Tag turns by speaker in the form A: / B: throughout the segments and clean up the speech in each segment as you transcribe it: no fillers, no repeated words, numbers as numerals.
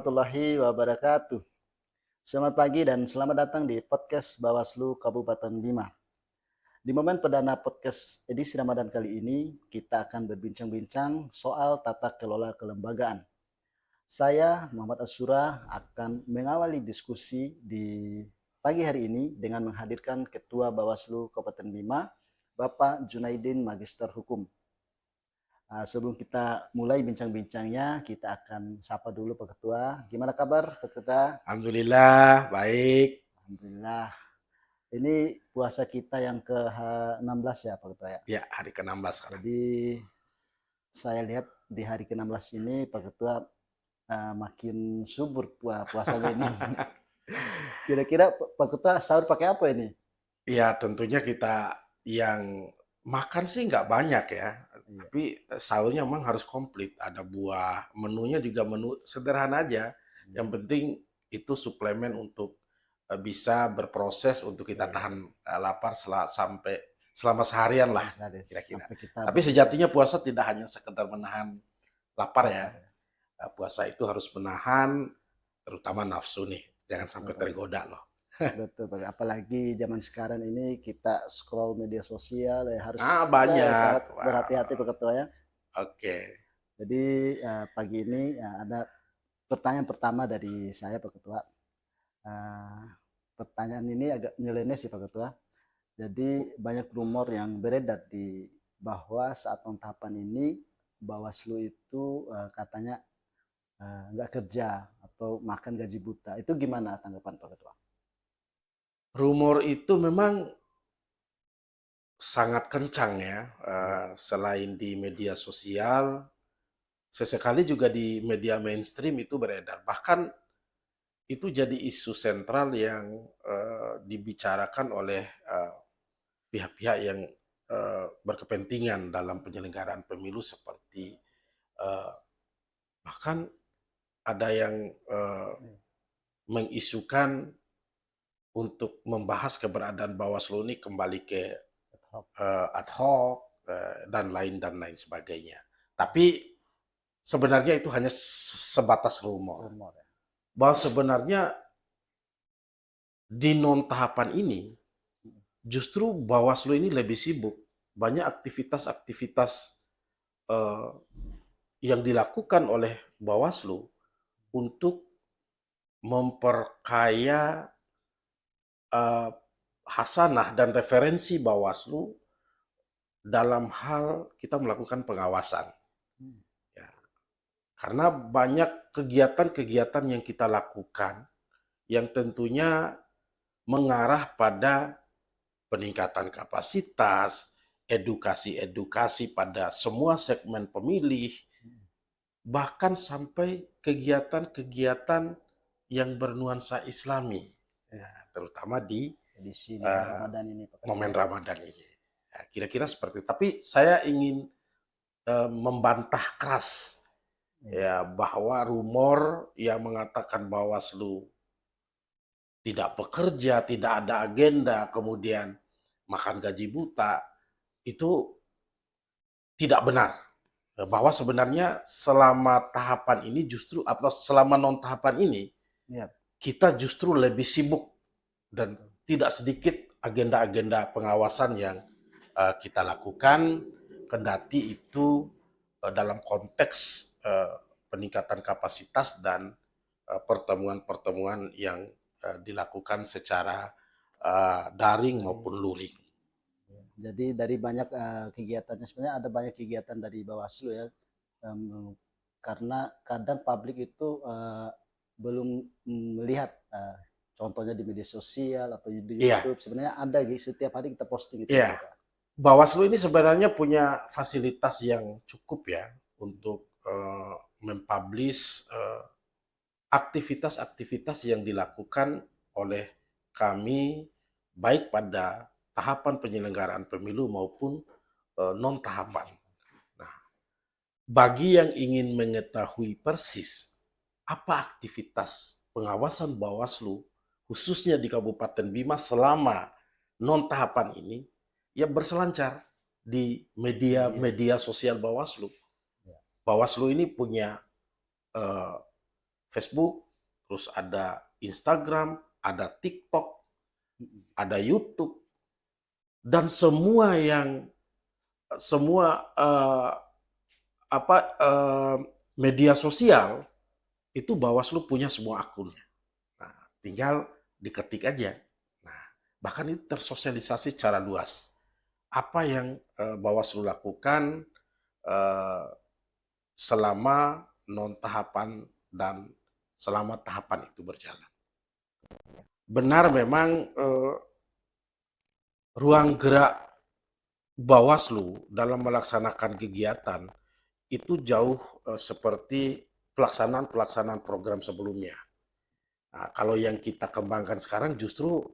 A: warahmatullahi wabarakatuh. Selamat pagi dan selamat datang di podcast Bawaslu Kabupaten Bima. Di momen perdana podcast edisi Ramadan kali ini, kita akan berbincang-bincang soal tata kelola kelembagaan. Saya, Muhammad Asura, akan mengawali diskusi di pagi hari ini dengan menghadirkan Ketua Bawaslu Kabupaten Bima, Bapak Junaidin Magister Hukum. Sebelum kita mulai bincang-bincangnya, kita akan sapa dulu Pak Ketua. Gimana kabar Pak Ketua?
B: Alhamdulillah, baik.
A: Alhamdulillah. Ini puasa kita yang ke-16 ya Pak Ketua ya?
B: Ya, hari ke-16 sekarang.
A: Jadi saya lihat di hari ke-16 ini Pak Ketua makin subur puasanya ini. Kira-kira Pak Ketua sahur pakai apa ini?
B: Ya, tentunya kita yang makan sih nggak banyak ya.
A: Iya.
B: Tapi sahurnya memang harus komplit. Ada buah, menunya juga menu sederhana aja. Yang penting itu suplemen untuk bisa berproses untuk kita tahan lapar selama seharian lah kira-kira.
A: Sampai kita
B: Tapi sejatinya puasa tidak hanya sekedar menahan lapar ya. Puasa itu harus menahan terutama nafsu nih. Jangan sampai tergoda loh.
A: betul, apalagi zaman sekarang ini kita scroll media sosial ya harus
B: Banyak.
A: sangat berhati-hati Pak Ketua ya.
B: Oke.
A: Jadi pagi ini ada pertanyaan pertama dari saya Pak Ketua. Pertanyaan ini agak nyeleneh sih Pak Ketua. Jadi banyak rumor yang beredar di bahwa saat tahapan ini Bawaslu itu katanya nggak kerja atau makan gaji buta. Itu gimana tanggapan Pak Ketua?
B: Rumor itu memang sangat kencang ya, selain di media sosial, sesekali juga di media mainstream itu beredar. Bahkan itu jadi isu sentral yang dibicarakan oleh pihak-pihak yang berkepentingan dalam penyelenggaraan pemilu seperti bahkan ada yang mengisukan untuk membahas keberadaan Bawaslu ini kembali ke ad hoc dan lain sebagainya. Tapi sebenarnya itu hanya sebatas rumor. Bahwa sebenarnya di non tahapan ini justru Bawaslu ini lebih sibuk. Banyak aktivitas-aktivitas yang dilakukan oleh Bawaslu untuk memperkaya hasanah dan referensi Bawaslu dalam hal kita melakukan pengawasan. Ya. Karena banyak kegiatan-kegiatan yang kita lakukan yang tentunya mengarah pada peningkatan kapasitas, edukasi-edukasi pada semua segmen pemilih, bahkan sampai kegiatan-kegiatan yang bernuansa Islami. Ya, terutama di
A: edisi Ramadan ini,
B: momen Ramadan ini. Ya, kira-kira seperti itu. Tapi saya ingin membantah keras ya bahwa rumor yang mengatakan Bawaslu tidak bekerja, tidak ada agenda, kemudian makan gaji buta, itu tidak benar. Bahwa sebenarnya selama tahapan ini justru atau selama non tahapan ini kita justru lebih sibuk dan tidak sedikit agenda-agenda pengawasan yang kita lakukan, kendati itu dalam konteks peningkatan kapasitas dan pertemuan-pertemuan yang dilakukan secara daring maupun luring.
A: Jadi dari banyak kegiatannya sebenarnya ada banyak kegiatan dari Bawaslu ya, karena kadang publik itu belum melihat contohnya di media sosial atau di YouTube. Sebenarnya ada setiap hari kita posting itu.
B: Bawaslu ini sebenarnya punya fasilitas yang cukup ya untuk mempublish aktivitas-aktivitas yang dilakukan oleh kami baik pada tahapan penyelenggaraan pemilu maupun non tahapan. Nah, bagi yang ingin mengetahui persis apa aktivitas pengawasan Bawaslu khususnya di Kabupaten Bima selama non tahapan ini, ya berselancar di media sosial Bawaslu. Bawaslu ini punya Facebook, terus ada Instagram, ada TikTok, ada YouTube, dan semua eh, media sosial itu Bawaslu punya semua akunnya. Nah, tinggal diketik aja. Nah, bahkan itu tersosialisasi secara luas. Apa yang Bawaslu lakukan eh, selama non tahapan dan selama tahapan itu berjalan. Benar memang ruang gerak Bawaslu dalam melaksanakan kegiatan itu jauh seperti pelaksanaan program sebelumnya. Nah, kalau yang kita kembangkan sekarang justru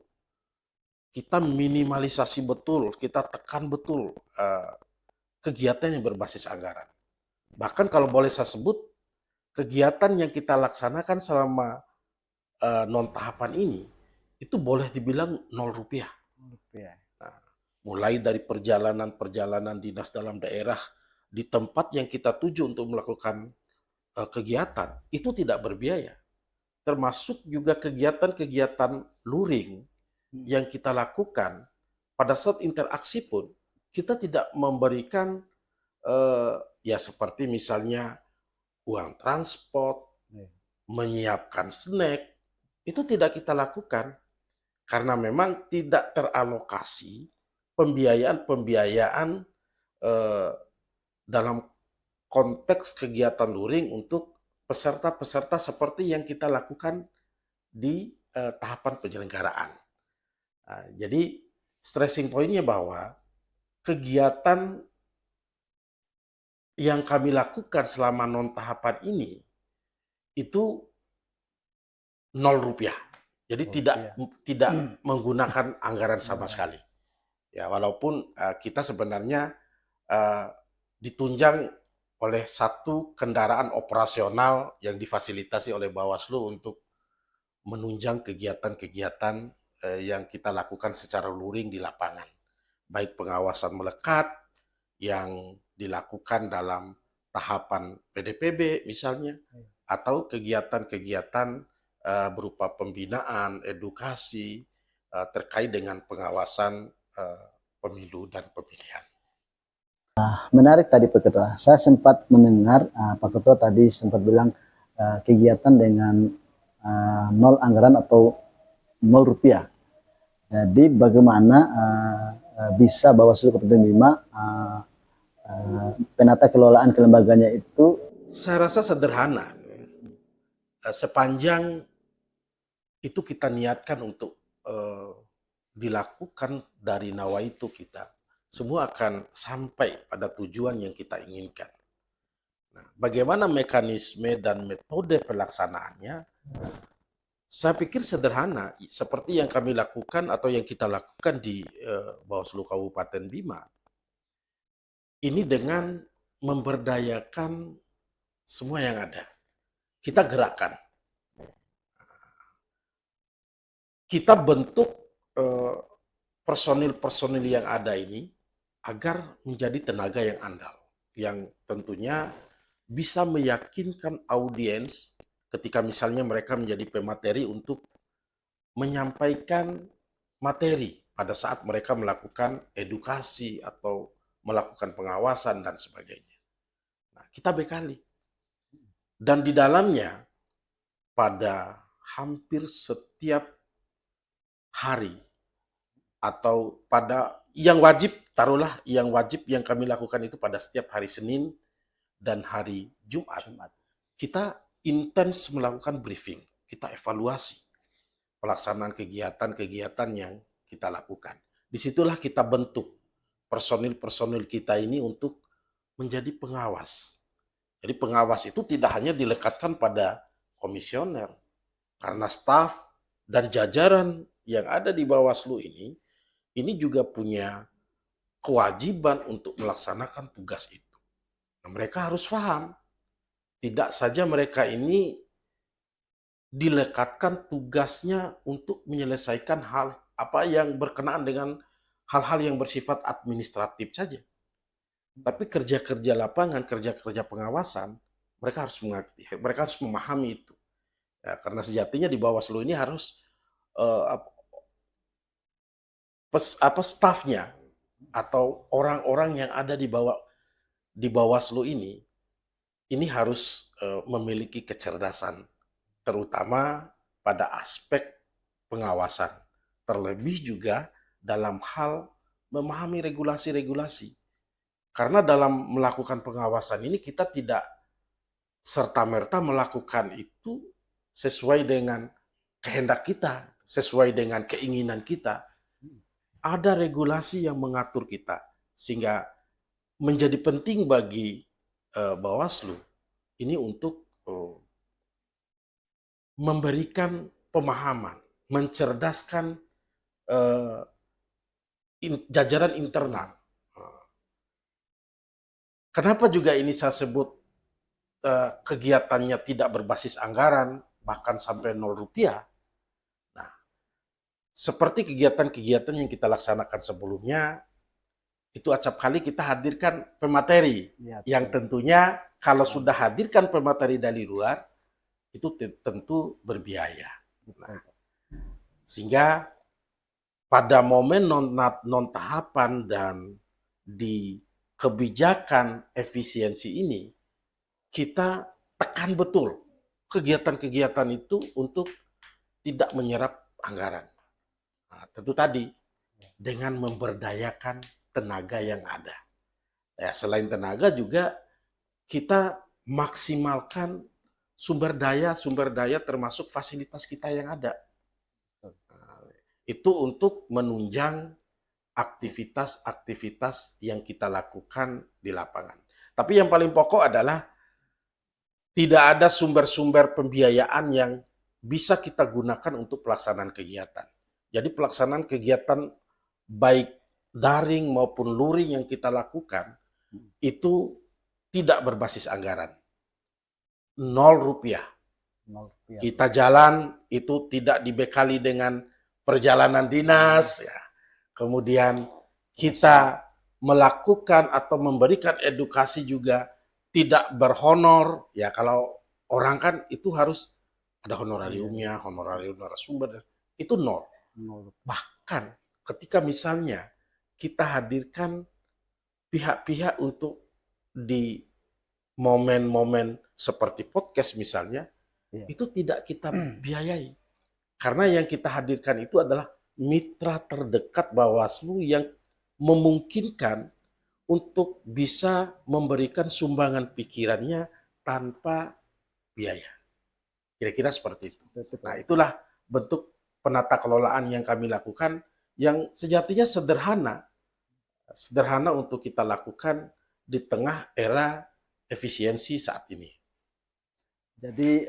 B: kita minimalisasi betul, kita tekan betul kegiatan yang berbasis anggaran. Bahkan kalau boleh saya sebut, kegiatan yang kita laksanakan selama non tahapan ini itu boleh dibilang 0 rupiah. Nah, mulai dari perjalanan dinas dalam daerah di tempat yang kita tuju untuk melakukan kegiatan itu tidak berbiaya. Termasuk juga kegiatan-kegiatan luring yang kita lakukan pada saat interaksi pun kita tidak memberikan ya seperti misalnya uang transport, menyiapkan snack, itu tidak kita lakukan karena memang tidak teralokasi pembiayaan dalam konteks kegiatan luring untuk peserta-peserta seperti yang kita lakukan di tahapan penyelenggaraan. Nah, jadi stressing pointnya bahwa kegiatan yang kami lakukan selama non tahapan ini itu 0 rupiah. Jadi tidak menggunakan anggaran sama sekali. Ya, walaupun kita sebenarnya ditunjang oleh satu kendaraan operasional yang difasilitasi oleh Bawaslu untuk menunjang kegiatan-kegiatan yang kita lakukan secara luring di lapangan. Baik pengawasan melekat yang dilakukan dalam tahapan PDPB misalnya, atau kegiatan-kegiatan berupa pembinaan, edukasi terkait dengan pengawasan pemilu dan pemilihan.
A: Menarik tadi Pak Ketua. Saya sempat mendengar Pak Ketua tadi sempat bilang kegiatan dengan nol anggaran atau 0 rupiah. Jadi bagaimana bisa Bawaslu Kabupaten Bima penata kelolaan kelembaganya itu?
B: Saya rasa sederhana. Sepanjang itu kita niatkan untuk dilakukan dari nawaitu kita, semua akan sampai pada tujuan yang kita inginkan. Nah, bagaimana mekanisme dan metode pelaksanaannya? Saya pikir sederhana, seperti yang kami lakukan atau yang kita lakukan di Bawaslu Kabupaten Bima. Ini dengan memberdayakan semua yang ada. Kita gerakkan. Kita bentuk personil-personil yang ada ini agar menjadi tenaga yang andal, yang tentunya bisa meyakinkan audiens ketika misalnya mereka menjadi pemateri untuk menyampaikan materi pada saat mereka melakukan edukasi atau melakukan pengawasan dan sebagainya. Nah, kita bekali. Dan di dalamnya pada hampir setiap hari atau pada yang wajib, taruhlah yang wajib yang kami lakukan itu pada setiap hari Senin dan hari Jumat. Kita intens melakukan briefing, kita evaluasi pelaksanaan kegiatan-kegiatan yang kita lakukan. Disitulah kita bentuk personil-personil kita ini untuk menjadi pengawas. Jadi pengawas itu tidak hanya dilekatkan pada komisioner, karena staf dan jajaran yang ada di Bawaslu ini juga punya kewajiban untuk melaksanakan tugas itu. Nah, mereka harus paham, tidak saja mereka ini dilekatkan tugasnya untuk menyelesaikan hal apa yang berkenaan dengan hal-hal yang bersifat administratif saja. Tapi kerja-kerja lapangan, kerja-kerja pengawasan, mereka harus mengerti, mereka harus memahami itu. Ya, karena sejatinya di Bawaslu ini harus eh, stafnya atau orang-orang yang ada di Bawaslu ini harus memiliki kecerdasan, terutama pada aspek pengawasan, terlebih juga dalam hal memahami regulasi-regulasi. Karena dalam melakukan pengawasan ini kita tidak serta-merta melakukan itu sesuai dengan kehendak kita, sesuai dengan keinginan kita. Ada regulasi yang mengatur kita, sehingga menjadi penting bagi Bawaslu ini untuk memberikan pemahaman, mencerdaskan eh, jajaran internal. Kenapa juga ini saya sebut kegiatannya tidak berbasis anggaran, bahkan sampai 0 rupiah. Nah, seperti kegiatan-kegiatan yang kita laksanakan sebelumnya, itu acap kali kita hadirkan pemateri,
A: Ya,
B: yang tentunya kalau sudah hadirkan pemateri dari luar, itu tentu berbiaya. Nah, sehingga pada momen non-tahapan dan di kebijakan efisiensi ini, kita tekan betul kegiatan-kegiatan itu untuk tidak menyerap anggaran. Nah, tentu tadi dengan memberdayakan tenaga yang ada. Ya, selain tenaga juga kita maksimalkan sumber daya termasuk fasilitas kita yang ada. Nah, itu untuk menunjang aktivitas-aktivitas yang kita lakukan di lapangan. Tapi yang paling pokok adalah tidak ada sumber-sumber pembiayaan yang bisa kita gunakan untuk pelaksanaan kegiatan. Jadi pelaksanaan kegiatan baik daring maupun luring yang kita lakukan itu tidak berbasis anggaran. 0 rupiah.
A: 0 rupiah.
B: Kita jalan itu tidak dibekali dengan perjalanan dinas, ya. Kemudian kita melakukan atau memberikan edukasi juga tidak berhonor. Ya, kalau orang kan itu harus ada honorariumnya, honorarium narasumber, itu 0.
A: 0 rupiah.
B: Bahkan ketika misalnya kita hadirkan pihak-pihak untuk di momen-momen seperti podcast misalnya,
A: Iya.
B: itu tidak kita biayai. Karena yang kita hadirkan itu adalah mitra terdekat Bawaslu yang memungkinkan untuk bisa memberikan sumbangan pikirannya tanpa biaya. Kira-kira seperti itu. Nah, itulah bentuk penata kelolaan yang kami lakukan yang sejatinya sederhana untuk kita lakukan di tengah era efisiensi saat ini.
A: Jadi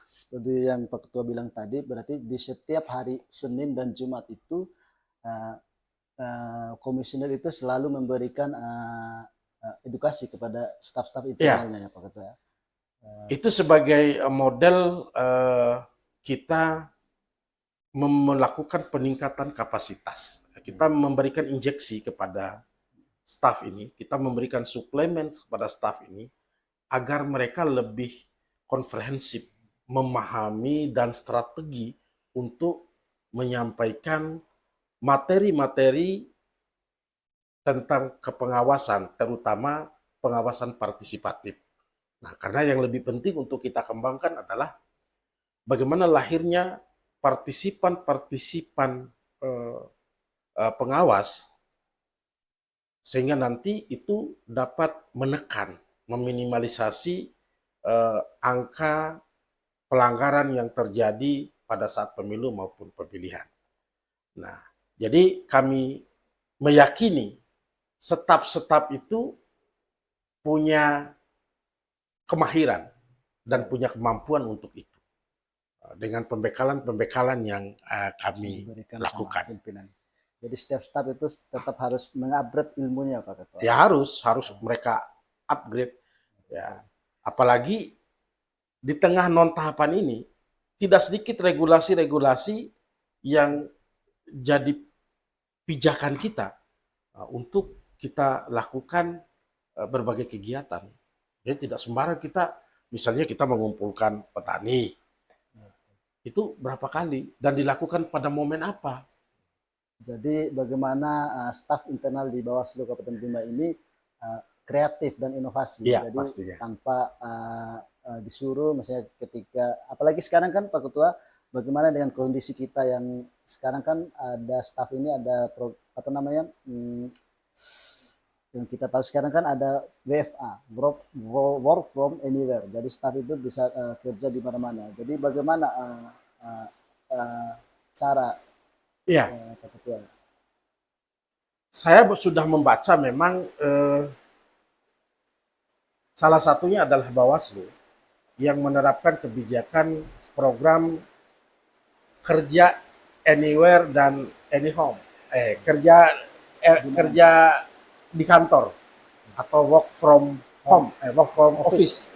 A: seperti yang Pak Ketua bilang tadi, berarti di setiap hari Senin dan Jumat itu komisioner itu selalu memberikan edukasi kepada staf-staf internalnya, ya Pak Ketua.
B: Itu sebagai model kita melakukan peningkatan kapasitas. Kita memberikan injeksi kepada staf ini, kita memberikan suplemen kepada staf ini agar mereka lebih komprehensif, memahami dan strategi untuk menyampaikan materi-materi tentang kepengawasan, terutama pengawasan partisipatif. Nah, karena yang lebih penting untuk kita kembangkan adalah bagaimana lahirnya partisipan-partisipan pengawas, sehingga nanti itu dapat menekan, meminimalisasi angka pelanggaran yang terjadi pada saat pemilu maupun pemilihan. Nah, jadi kami meyakini staf-staf itu punya kemahiran dan punya kemampuan untuk itu dengan pembekalan-pembekalan yang kami lakukan.
A: Jadi setiap staf itu tetap harus mengupgrade ilmunya, Pak Ketua.
B: Ya harus mereka upgrade. Ya, apalagi di tengah non tahapan ini tidak sedikit regulasi-regulasi yang jadi pijakan kita untuk kita lakukan berbagai kegiatan. Jadi tidak sembarang kita, misalnya kita mengumpulkan petani, Itu berapa kali dan dilakukan pada momen apa?
A: Jadi bagaimana staf internal di Bawaslu Kabupaten Bima ini kreatif dan inovasi.
B: Iya,
A: Jadi
B: pastinya.
A: tanpa disuruh, misalnya ketika, apalagi sekarang kan Pak Ketua, bagaimana dengan kondisi kita yang sekarang kan ada staf ini ada apa namanya, yang kita tahu sekarang kan ada WFA, work from anywhere. Jadi staf itu bisa kerja di mana-mana. Jadi bagaimana cara
B: Iya,
A: Pak Ketua?
B: saya sudah membaca memang salah satunya adalah Bawaslu yang menerapkan kebijakan program kerja anywhere dan any home. Kerja di kantor atau work from home, work from office.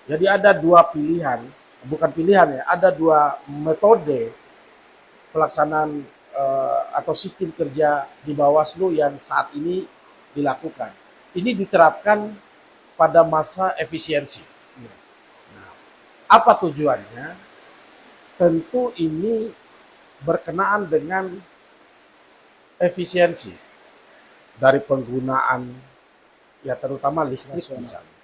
B: Jadi ada dua pilihan, bukan pilihan ya, ada dua metode pelaksanaan atau sistem kerja di Bawaslu yang saat ini dilakukan. Ini diterapkan pada masa efisiensi. Nah, apa tujuannya? Tentu ini berkenaan dengan efisiensi dari penggunaan ya terutama listrik misalnya.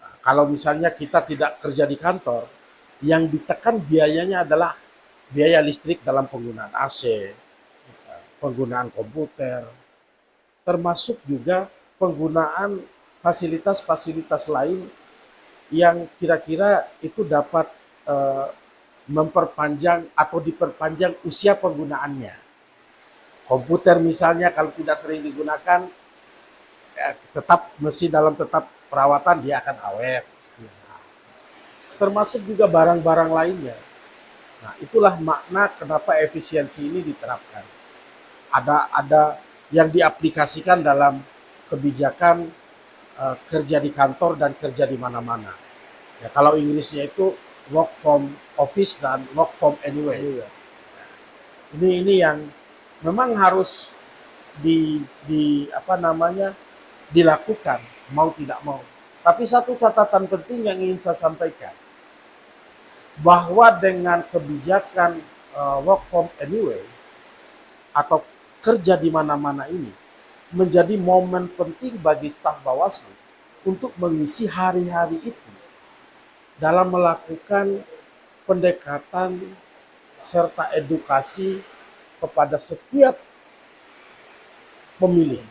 B: Nah, kalau misalnya kita tidak kerja di kantor, yang ditekan biayanya adalah biaya listrik dalam penggunaan AC, penggunaan komputer, termasuk juga penggunaan fasilitas-fasilitas lain yang kira-kira itu dapat memperpanjang atau diperpanjang usia penggunaannya. Komputer misalnya kalau tidak sering digunakan, ya, tetap tetap perawatan dia akan awet. Termasuk juga barang-barang lainnya. Nah, itulah makna kenapa efisiensi ini diterapkan. Ada yang diaplikasikan dalam kebijakan kerja di kantor dan kerja di mana-mana. Ya, kalau Inggrisnya itu work from office dan work from anywhere. Ini yang memang harus dilakukan mau tidak mau. Tapi satu catatan penting yang ingin saya sampaikan, bahwa dengan kebijakan work from anywhere atau kerja di mana-mana ini menjadi momen penting bagi staf Bawaslu untuk mengisi hari-hari itu dalam melakukan pendekatan serta edukasi kepada setiap pemilih,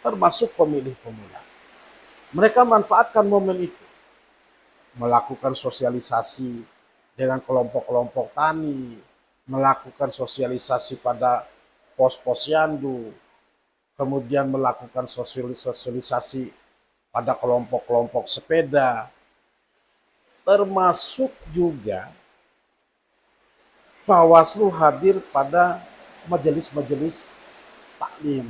B: termasuk pemilih pemula. Mereka manfaatkan momen itu, melakukan sosialisasi dengan kelompok-kelompok tani, melakukan sosialisasi pada pos-posyandu, kemudian melakukan sosialisasi pada kelompok-kelompok sepeda, termasuk juga Bawaslu hadir pada majelis-majelis taklim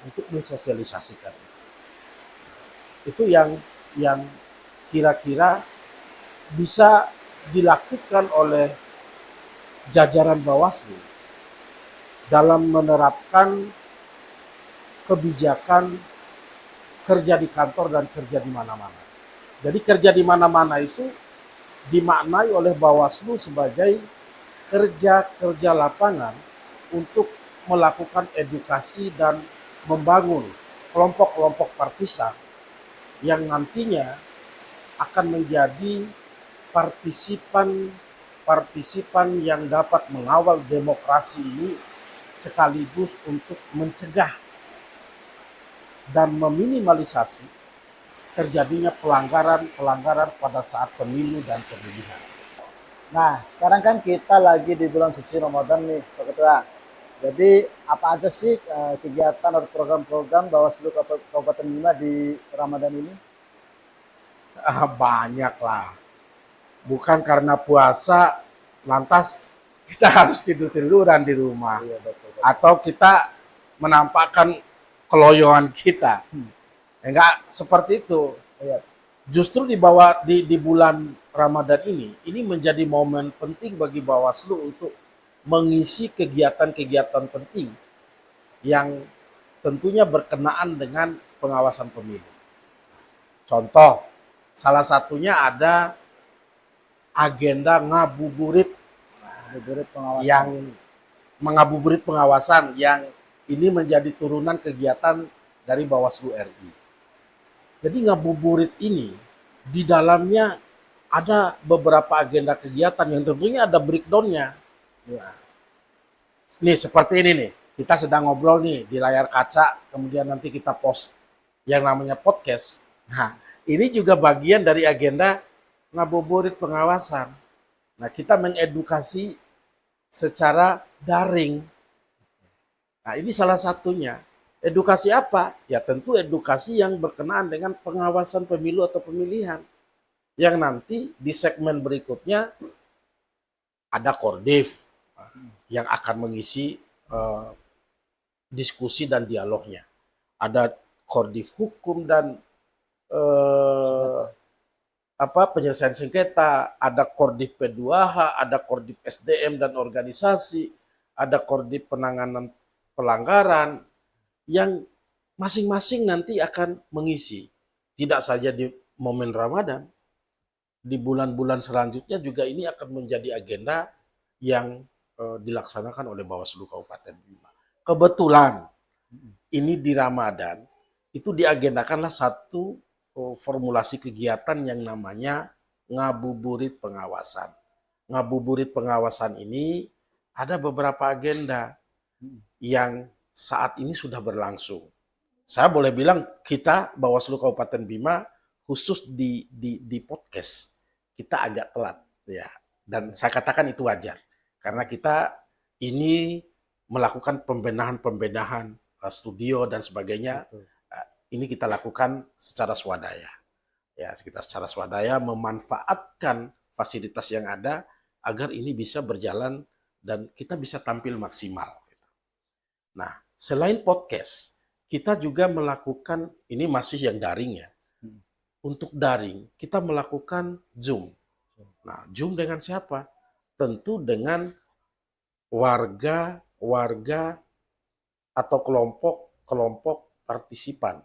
B: untuk mensosialisasikan. Itu yang kira-kira bisa dilakukan oleh jajaran Bawaslu dalam menerapkan kebijakan kerja di kantor dan kerja di mana-mana. Jadi kerja di mana-mana itu dimaknai oleh Bawaslu sebagai kerja lapangan untuk melakukan edukasi dan membangun kelompok-kelompok partisan yang nantinya akan menjadi partisipan yang dapat mengawal demokrasi ini sekaligus untuk mencegah dan meminimalisasi terjadinya pelanggaran pada saat pemilu dan pemilihan.
A: Nah, sekarang kan kita lagi di bulan suci Ramadan nih, Pak Ketua. Jadi, apa aja sih kegiatan atau program-program Bawaslu Kabupaten Bima di Ramadan ini?
B: Banyak lah. Bukan karena puasa, lantas kita harus tidur-tiduran di rumah.
A: Iya, betul.
B: Atau kita menampakkan keloyohan kita. Enggak seperti itu.
A: Iya.
B: Justru di bulan Ramadan ini menjadi momen penting bagi Bawaslu untuk mengisi kegiatan-kegiatan penting yang tentunya berkenaan dengan pengawasan pemilu. Contoh, salah satunya ada agenda ngabuburit
A: Ngabuburit pengawasan.
B: yang mengabuburit pengawasan yang ini menjadi turunan kegiatan dari Bawaslu RI. Jadi ngabuburit ini di dalamnya ada beberapa agenda kegiatan yang tentunya ada breakdown-nya.
A: Ya.
B: Nih seperti ini nih, kita sedang ngobrol nih di layar kaca, kemudian nanti kita post yang namanya podcast. Nah, ini juga bagian dari agenda ngabuburit pengawasan. Nah, kita mengedukasi secara daring. Nah, ini salah satunya. Edukasi apa? Ya tentu edukasi yang berkenaan dengan pengawasan pemilu atau pemilihan. Yang nanti di segmen berikutnya ada Kordev yang akan mengisi diskusi dan dialognya. Ada Kordiv hukum dan penyelesaian sengketa, ada Kordiv P2H, ada Kordiv SDM dan organisasi, ada Kordiv penanganan pelanggaran yang masing-masing nanti akan mengisi. Tidak saja di momen Ramadan, di bulan-bulan selanjutnya juga ini akan menjadi agenda yang dilaksanakan oleh Bawaslu Kabupaten Bima. Kebetulan ini di Ramadan itu diagendakanlah satu formulasi kegiatan yang namanya ngabuburit pengawasan. Ngabuburit pengawasan ini ada beberapa agenda yang saat ini sudah berlangsung. Saya boleh bilang kita Bawaslu Kabupaten Bima khusus di podcast kita agak telat ya, dan saya katakan itu wajar karena kita ini melakukan pembenahan studio dan sebagainya.
A: Betul.
B: Ini kita lakukan secara swadaya. Ya, kita secara swadaya memanfaatkan fasilitas yang ada agar ini bisa berjalan dan kita bisa tampil maksimal. Nah, selain podcast, kita juga melakukan, ini masih yang daring ya. Untuk daring, kita melakukan Zoom. Nah, Zoom dengan siapa? Tentu dengan warga atau kelompok partisipan.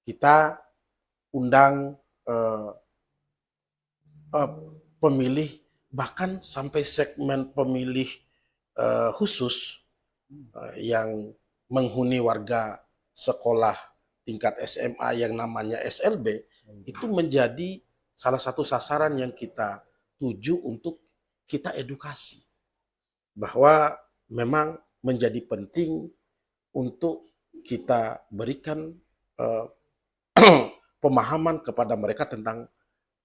B: Kita undang pemilih, bahkan sampai segmen pemilih khusus yang menghuni warga sekolah tingkat SMA yang namanya SLB, itu menjadi salah satu sasaran yang kita tuju untuk kita edukasi. Bahwa memang menjadi penting untuk kita berikan pemahaman kepada mereka tentang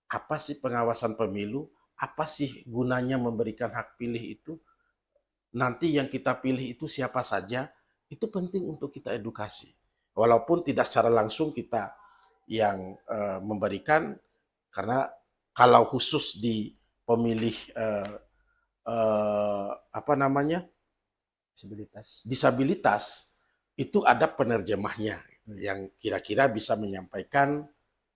B: apa sih pengawasan pemilu, apa sih gunanya memberikan hak pilih itu, nanti yang kita pilih itu siapa saja, itu penting untuk kita edukasi. Walaupun tidak secara langsung kita yang memberikan, karena kalau khusus di pemilih disabilitas itu ada penerjemahnya yang kira-kira bisa menyampaikan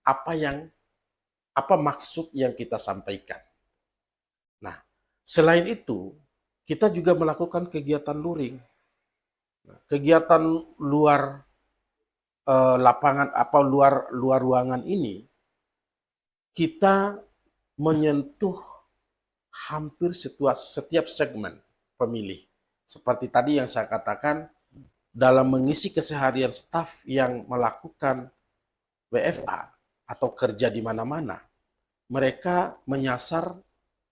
B: apa maksud yang kita sampaikan. Nah, selain itu kita juga melakukan kegiatan luring. Kegiatan luar lapangan luar ruangan ini kita menyentuh hampir setiap segmen pemilih. Seperti tadi yang saya katakan, dalam mengisi keseharian staf yang melakukan WFA atau kerja di mana-mana, mereka menyasar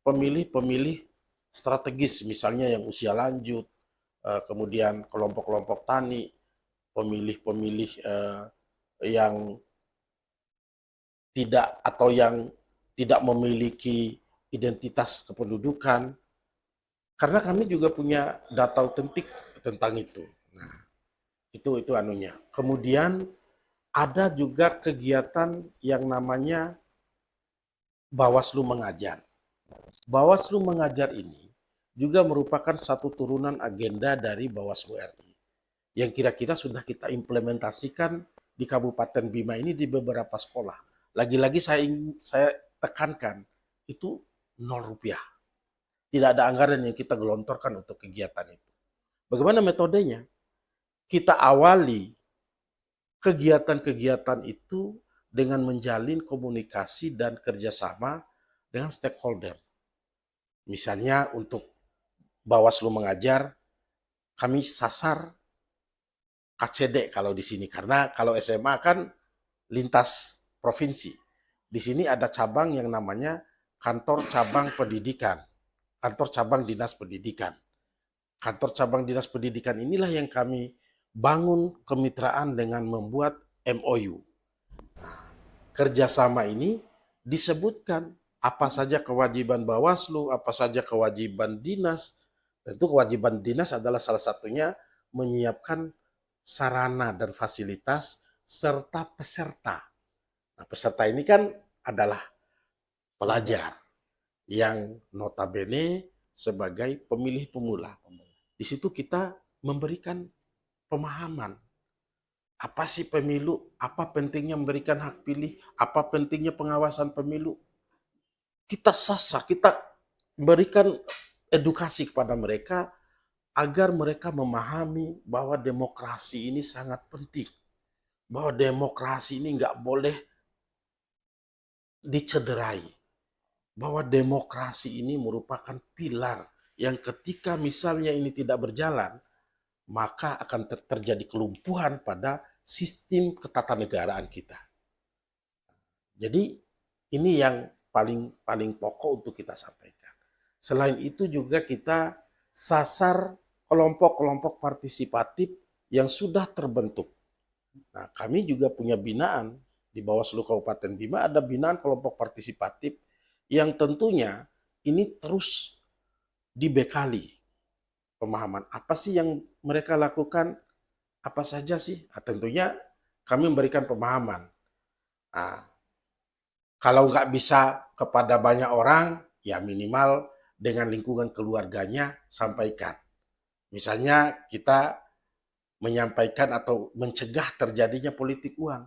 B: pemilih-pemilih strategis, misalnya yang usia lanjut, kemudian kelompok-kelompok tani, pemilih-pemilih yang tidak memiliki identitas kependudukan, karena kami juga punya data autentik tentang itu. Nah, itu anunya. Kemudian ada juga kegiatan yang namanya Bawaslu Mengajar. Bawaslu Mengajar ini juga merupakan satu turunan agenda dari Bawaslu RI yang kira-kira sudah kita implementasikan di Kabupaten Bima ini di beberapa sekolah. Lagi-lagi saya tekankan, itu 0 rupiah. Tidak ada anggaran yang kita gelontorkan untuk kegiatan itu. Bagaimana metodenya? Kita awali kegiatan-kegiatan itu dengan menjalin komunikasi dan kerjasama dengan stakeholder. Misalnya untuk Bawaslu mengajar, kami sasar KCD kalau di sini, karena kalau SMA kan lintas provinsi. Di sini ada cabang yang namanya kantor cabang pendidikan, kantor cabang dinas pendidikan. Kantor cabang dinas pendidikan inilah yang kami bangun kemitraan dengan membuat MOU. Kerjasama ini disebutkan apa saja kewajiban Bawaslu, apa saja kewajiban dinas. Tentu kewajiban dinas adalah salah satunya menyiapkan sarana dan fasilitas serta peserta. Nah, peserta ini kan adalah pelajar yang notabene sebagai pemilih pemula. Di situ kita memberikan pemahaman. Apa sih pemilu? Apa pentingnya memberikan hak pilih? Apa pentingnya pengawasan pemilu? Kita sasar, kita berikan edukasi kepada mereka agar mereka memahami bahwa demokrasi ini sangat penting. Bahwa demokrasi ini nggak boleh dicederai. Bahwa demokrasi ini merupakan pilar yang ketika misalnya ini tidak berjalan, maka akan terjadi kelumpuhan pada sistem ketatanegaraan kita. Jadi ini yang paling pokok untuk kita sampaikan. Selain itu juga kita sasar kelompok-kelompok partisipatif yang sudah terbentuk. Nah, kami juga punya binaan di Bawaslu Kabupaten Bima, ada binaan kelompok partisipatif yang tentunya ini terus dibekali pemahaman. Apa sih yang mereka lakukan? Apa saja sih? Nah, tentunya kami memberikan pemahaman. Nah, kalau nggak bisa kepada banyak orang, ya minimal dengan lingkungan keluarganya sampaikan. Misalnya kita menyampaikan atau mencegah terjadinya politik uang.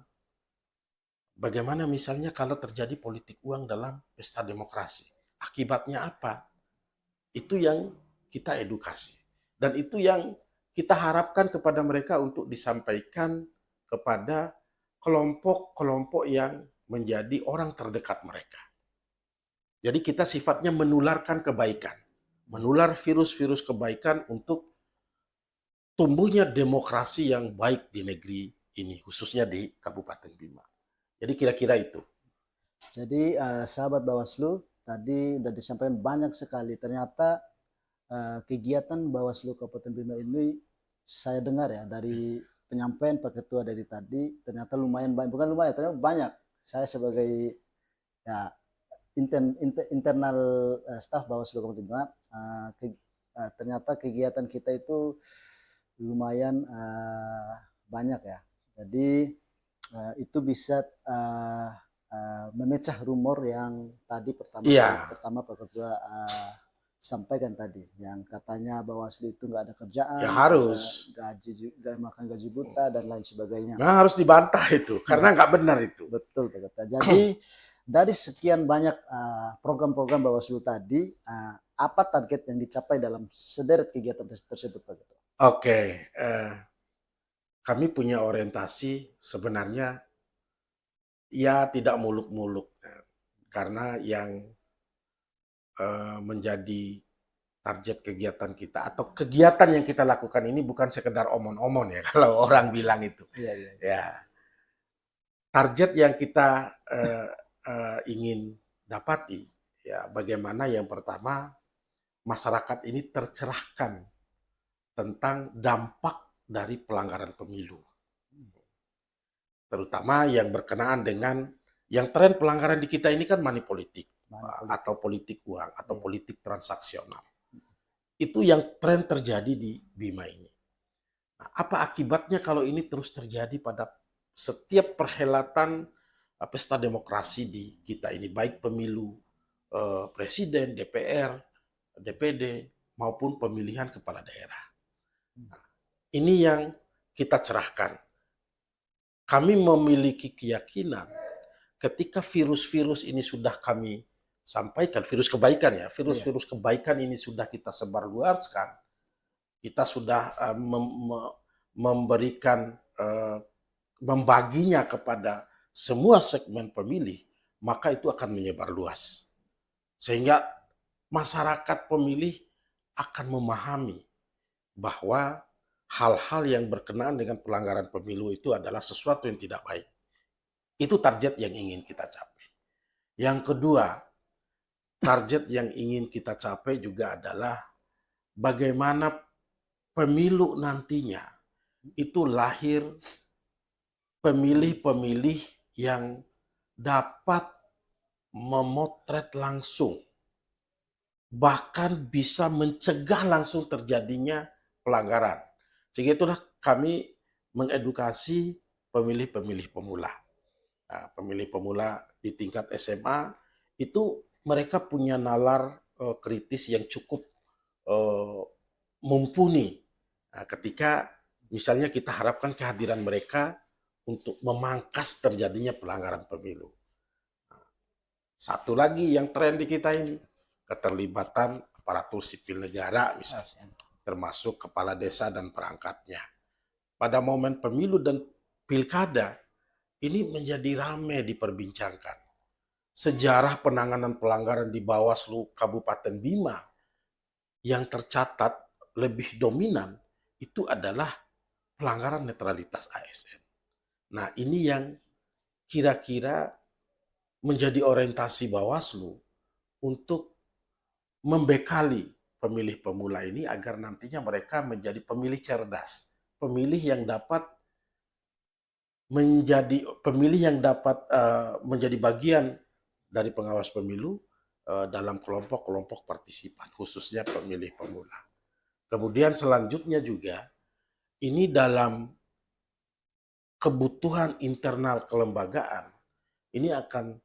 B: Bagaimana misalnya kalau terjadi politik uang dalam pesta demokrasi? Akibatnya apa? Itu yang kita edukasi. Dan itu yang kita harapkan kepada mereka untuk disampaikan kepada kelompok-kelompok yang menjadi orang terdekat mereka. Jadi kita sifatnya menularkan kebaikan. Menular virus-virus kebaikan untuk tumbuhnya demokrasi yang baik di negeri ini, khususnya di Kabupaten Bima. Jadi kira-kira itu.
A: Jadi sahabat Bawaslu, tadi sudah disampaikan banyak sekali. Ternyata kegiatan Bawaslu Kabupaten Bima ini saya dengar ya dari penyampaian Pak Ketua dari tadi, ternyata lumayan banyak, bukan lumayan, ternyata banyak. Saya sebagai ya internal staff Bawaslu Kabupaten Bima, ternyata kegiatan kita itu lumayan banyak ya. Jadi itu bisa memecah rumor yang tadi pertama Pak Ketua sampaikan tadi, yang katanya Bawaslu itu nggak ada kerjaan,
B: ya harus
A: makan gaji buta dan lain sebagainya.
B: Nah, harus dibantah itu karena nggak benar itu.
A: Betul Pak Ketua. Jadi dari sekian banyak program-program Bawaslu tadi, apa target yang dicapai dalam sederet kegiatan tersebut Pak Ketua?
B: Oke, kami punya orientasi sebenarnya ya tidak muluk-muluk, karena yang menjadi target kegiatan kita atau kegiatan yang kita lakukan ini bukan sekedar omon-omon ya kalau orang bilang itu. Ya, target yang kita ingin dapati ya bagaimana yang pertama masyarakat ini tercerahkan tentang dampak dari pelanggaran pemilu. Terutama yang berkenaan dengan yang tren pelanggaran di kita ini kan money politik atau politik uang atau politik transaksional. Itu yang tren terjadi di Bima ini. Nah, apa akibatnya kalau ini terus terjadi pada setiap perhelatan pesta demokrasi di kita ini, baik pemilu presiden, DPR, DPD, maupun pemilihan kepala daerah. Nah, ini yang kita cerahkan. Kami memiliki keyakinan ketika virus-virus ini sudah kami sampaikan, virus kebaikan ya, virus-virus kebaikan ini sudah kita sebarluaskan, kita sudah memberikan, membaginya kepada semua segmen pemilih, maka itu akan menyebar luas. Sehingga masyarakat pemilih akan memahami bahwa hal-hal yang berkenaan dengan pelanggaran pemilu itu adalah sesuatu yang tidak baik. Itu target yang ingin kita capai. Yang kedua, target yang ingin kita capai juga adalah bagaimana pemilu nantinya itu lahir pemilih-pemilih yang dapat memotret langsung, bahkan bisa mencegah langsung terjadinya pelanggaran. Sehingga itulah kami mengedukasi pemilih-pemilih pemula. Nah, pemilih pemula di tingkat SMA itu mereka punya nalar kritis yang cukup mumpuni. Nah, ketika misalnya kita harapkan kehadiran mereka untuk memangkas terjadinya pelanggaran pemilu. Satu lagi yang tren di kita ini, keterlibatan aparatur sipil negara misalnya, termasuk kepala desa dan perangkatnya. Pada momen pemilu dan pilkada, ini menjadi ramai diperbincangkan. Sejarah penanganan pelanggaran di Bawaslu Kabupaten Bima yang tercatat lebih dominan itu adalah pelanggaran netralitas ASN. Nah, ini yang kira-kira menjadi orientasi Bawaslu untuk membekali pemilih pemula ini agar nantinya mereka menjadi pemilih cerdas, pemilih yang dapat menjadi bagian dari pengawas pemilu dalam kelompok-kelompok partisipan, khususnya pemilih pemula. Kemudian selanjutnya juga, ini dalam kebutuhan internal kelembagaan, ini akan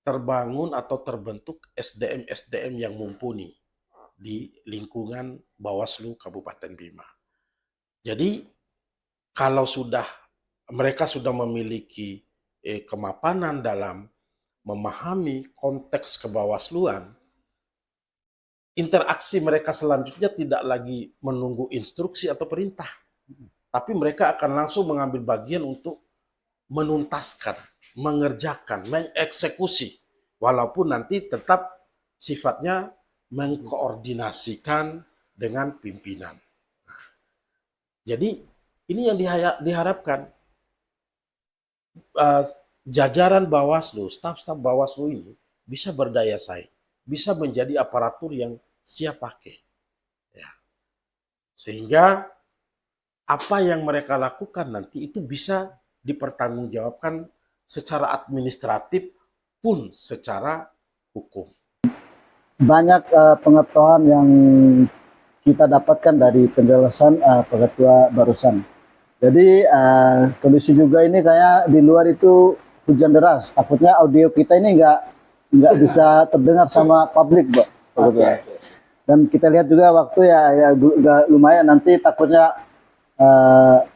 B: terbangun atau terbentuk SDM-SDM yang mumpuni di lingkungan Bawaslu Kabupaten Bima. Jadi kalau mereka sudah memiliki kemapanan dalam memahami konteks kebawasluan, interaksi mereka selanjutnya tidak lagi menunggu instruksi atau perintah, tapi mereka akan langsung mengambil bagian untuk menuntaskan, mengerjakan, mengeksekusi, walaupun nanti tetap sifatnya mengkoordinasikan dengan pimpinan. Jadi ini yang diharapkan jajaran Bawaslu, staf-staf Bawaslu ini bisa berdaya saing, bisa menjadi aparatur yang siap pakai. Ya. Sehingga apa yang mereka lakukan nanti itu bisa dipertanggungjawabkan secara administratif pun secara hukum.
A: Banyak pengetahuan yang kita dapatkan dari penjelasan Pak Ketua barusan. Jadi kondisi juga ini kayak di luar itu hujan deras. Takutnya audio kita ini nggak bisa terdengar sama publik, Pak. Okay. Dan kita lihat juga waktu ya lumayan, nanti takutnya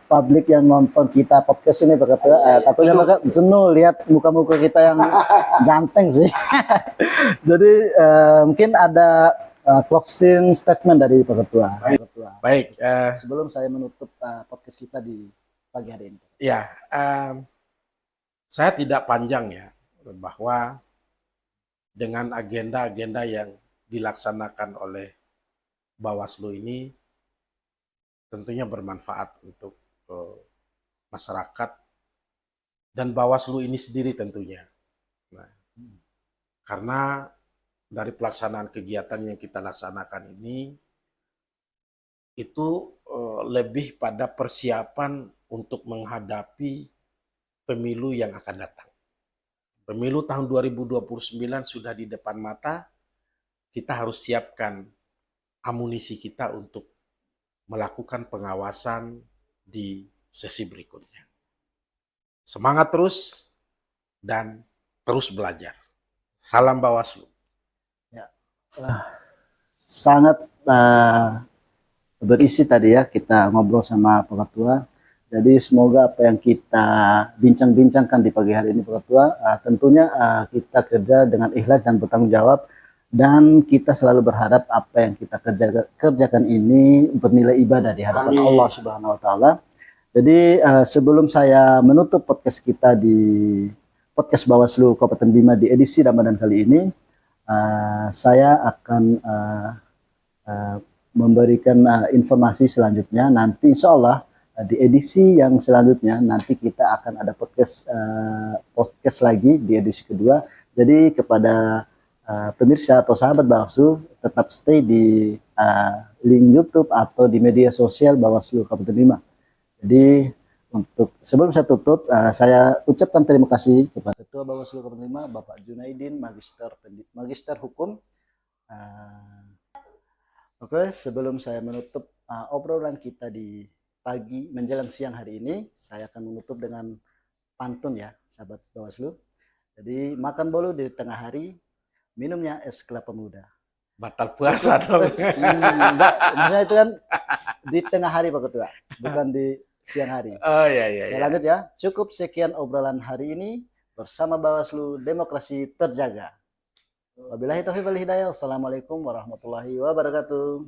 A: publik yang nonton kita podcast ini Pak Ketua, takutnya mereka jenuh lihat muka-muka kita yang ganteng sih. Jadi mungkin ada closing statement dari Pak Ketua.
B: Baik.
A: Sebelum saya menutup podcast kita di pagi hari ini.
B: Ya, saya tidak panjang ya, bahwa dengan agenda-agenda yang dilaksanakan oleh Bawaslu ini tentunya bermanfaat untuk masyarakat dan Bawaslu ini sendiri tentunya. Nah, karena dari pelaksanaan kegiatan yang kita laksanakan ini itu lebih pada persiapan untuk menghadapi pemilu yang akan datang. Pemilu tahun 2029 sudah di depan mata, kita harus siapkan amunisi kita untuk melakukan pengawasan di sesi berikutnya. Semangat terus dan terus belajar. Salam Bawaslu.
A: Ya, sangat berisi tadi ya kita ngobrol sama Pak Ketua. Jadi semoga apa yang kita bincang-bincangkan di pagi hari ini Pak Ketua, tentunya kita kerja dengan ikhlas dan bertanggung jawab, dan kita selalu berharap apa yang kita kerjakan ini bernilai ibadah di hadapan Allah Subhanahu wa taala. Jadi sebelum saya menutup podcast kita di podcast Bawaslu Kabupaten Bima di edisi Ramadan kali ini, saya akan uh, memberikan informasi selanjutnya. Nanti insya Allah di edisi yang selanjutnya nanti kita akan ada podcast lagi di edisi kedua. Jadi kepada pemirsa atau sahabat Bawaslu tetap stay di link YouTube atau di media sosial Bawaslu Kabupaten Bima. Jadi untuk sebelum saya tutup, saya ucapkan terima kasih kepada Ketua Bawaslu Kabupaten Bima, Bapak Junaidin, Magister Hukum. Oke, sebelum saya menutup obrolan kita di pagi menjelang siang hari ini, saya akan menutup dengan pantun ya, sahabat Bawaslu. Jadi makan bolu di tengah hari, minumnya es kelapa muda.
B: Batal puasa dong.
A: Enggak, maksudnya itu kan di tengah hari Pak Ketua, bukan di siang hari.
B: Oh iya iya.
A: Saya lanjut ya. Cukup sekian obrolan hari ini bersama Bawaslu, demokrasi terjaga. Wabillahi taufiq wal hidayah. Assalamualaikum warahmatullahi wabarakatuh.